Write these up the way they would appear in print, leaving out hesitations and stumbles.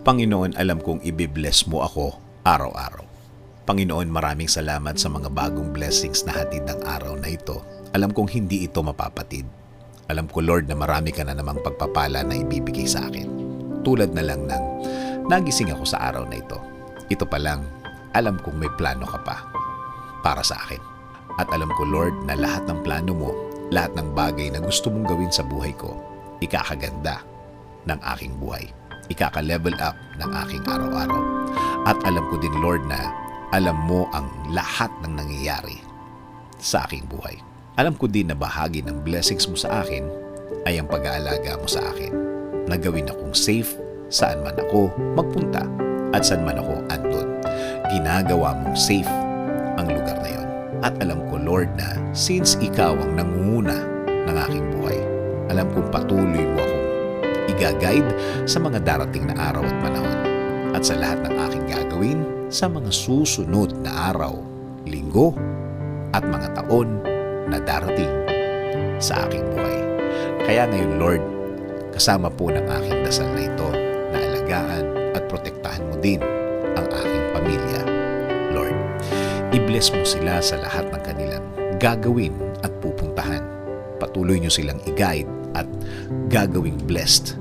Panginoon, alam kong ibibless mo ako araw-araw. Panginoon, maraming salamat sa mga bagong blessings na hatid ng araw na ito. Alam kong hindi ito mapapatid. Alam ko, Lord, na marami ka na namang pagpapala na ibibigay sa akin. Tulad na lang ng nagising ako sa araw na ito. Ito pa lang, alam kong may plano ka pa para sa akin. At alam ko, Lord, na lahat ng plano mo, lahat ng bagay na gusto mong gawin sa buhay ko, ikakaganda ng aking buhay. Ikaka-level up ng aking araw-araw. At alam ko din, Lord, na alam mo ang lahat ng nangyayari sa aking buhay. Alam ko din na bahagi ng blessings mo sa akin ay ang pag-aalaga mo sa akin. Nagawin akong safe saan man ako magpunta at saan man ako andun. Ginagawa mong safe ang lugar na yon. At alam ko, Lord, na since ikaw ang nangunguna ng aking buhay, alam kong patuloy mo akong i-guide sa mga darating na araw at panahon at sa lahat ng aking gagawin sa mga susunod na araw, linggo at mga taon na darating sa aking buhay. Kaya ngayon, Lord, kasama po ng aking dasal na ito na alagaan at protektahan mo din ang aking pamilya. Lord, i-bless mo sila sa lahat ng kanilang gagawin at pupuntahan. Patuloy nyo silang i-guide at gagawing blessed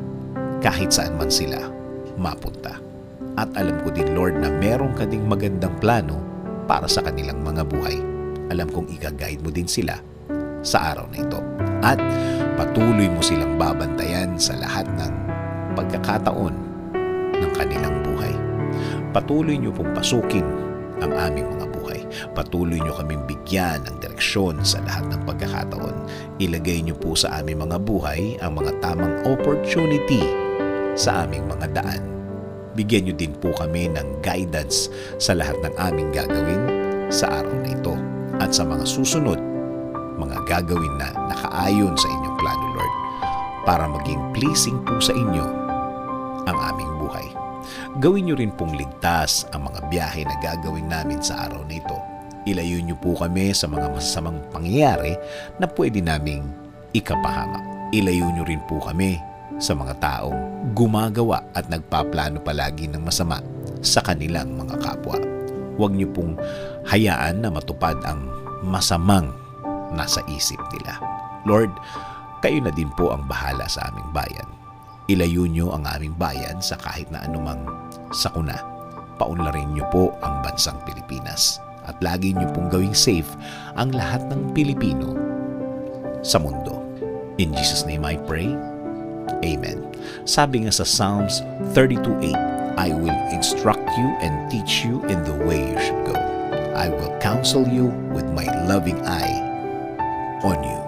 kahit saan man sila mapunta. At alam ko din, Lord, na meron ka ding magandang plano para sa kanilang mga buhay. Alam kong i-guide mo din sila sa araw na ito. At patuloy mo silang babantayan sa lahat ng pagkakataon ng kanilang buhay. Patuloy nyo pong pasukin ang aming mga buhay. Patuloy nyo kaming bigyan ng direksyon sa lahat ng pagkakataon. Ilagay nyo po sa aming mga buhay ang mga tamang opportunity sa aming mga daan. Bigyan nyo din po kami ng guidance sa lahat ng aming gagawin sa araw na ito at sa mga susunod, mga gagawin na nakaayon sa inyong plano, Lord, para maging pleasing po sa inyo ang aming buhay. Gawin nyo rin pong ligtas ang mga biyahe na gagawin namin sa araw na ito. Ilayo nyo po kami sa mga masasamang pangyayari na pwede naming ikapahamak. Ilayo nyo rin po kami sa mga taong gumagawa at nagpaplano palagi ng masama sa kanilang mga kapwa. Huwag nyo pong hayaan na matupad ang masamang nasa isip nila. Lord, kayo na din po ang bahala sa aming bayan. Ilayo nyo ang aming bayan sa kahit na anumang sakuna. Paunlarin nyo po ang bansang Pilipinas at lagi nyo pong gawing safe ang lahat ng Pilipino sa mundo. In Jesus' name I pray. Amen. Sabi nga sa Psalms 32:8, I will instruct you and teach you in the way you should go. I will counsel you with my loving eye on you.